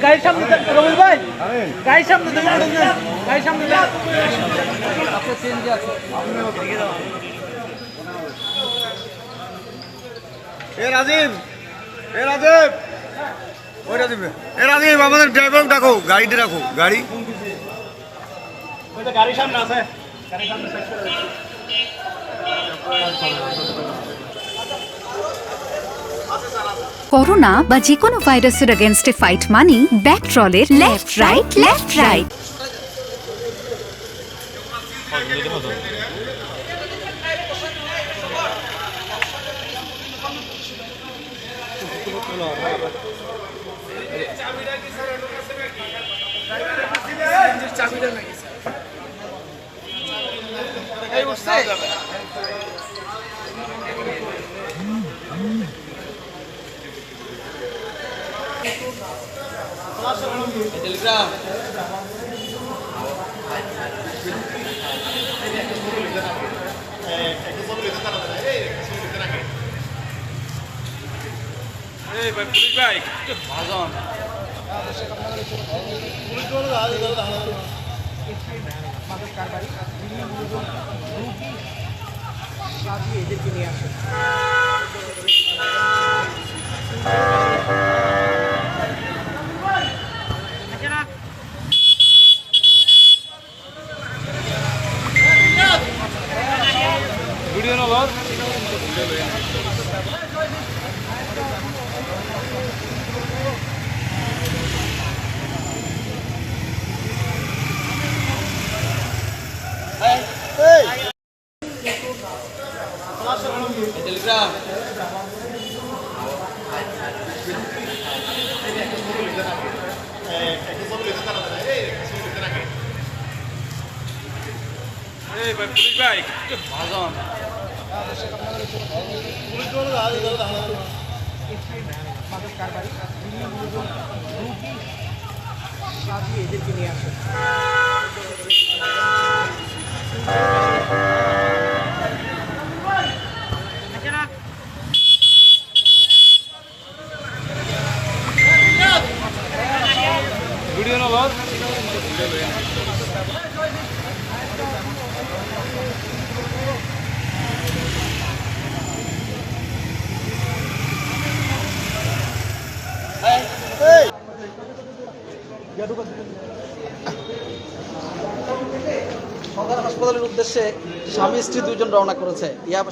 গাড়ির সামনে রবিল ভাই, গাড়ির সামনে গাড়ির সামনে রাজীব আমাদের ড্রাইভার ডাকো, গাড়িতে রাখো, গাড়ি গাড়ির সামনে আছে। করোনা বা যে কোনো ভাইরাসের এগেনস্টে ফাইট মানি ব্যাকট্রলের লেফট রাইট। এদেরকে নিয়ে আসে। ভিডিও না বস এদেরকে নিয়ে আসে। ভিডিও না বস সদর হাসপাতালের উদ্দেশ্যে স্বামী স্ত্রী দুজন রওনা করেছে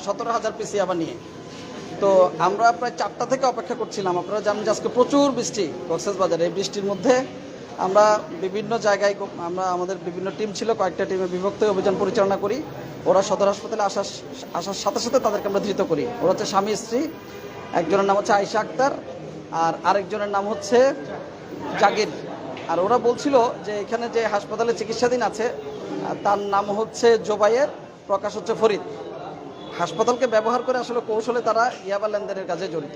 17,000 পিস ইয়াবা নিয়ে। তো আমরা প্রায় 4টা থেকে অপেক্ষা করছিলাম। আপনারা জানেন যে আজকে প্রচুর বৃষ্টি কক্সবাজারে। এই বৃষ্টির মধ্যে আমরা বিভিন্ন জায়গায় আমাদের বিভিন্ন টিম ছিল, কয়েকটা টিমে বিভক্ত অভিযান পরিচালনা করি। ওরা সদর হাসপাতালে আসার সাথে সাথে তাদেরকে আমরা ধৃত করি। ওরা হচ্ছে স্বামী স্ত্রী, একজনের নাম হচ্ছে আয়েশা আক্তার আর আরেকজনের নাম হচ্ছে জাগির। আর ওরা বলছিল যে এখানে যে হাসপাতালে চিকিৎসাধীন আছে তার নাম হচ্ছে জোবাইয়ের, প্রকাশ হচ্ছে ফরিদ। হাসপাতালকে ব্যবহার করে আসলে কৌশলে তারা ইয়াবা লেনদেনের কাজে জড়িত।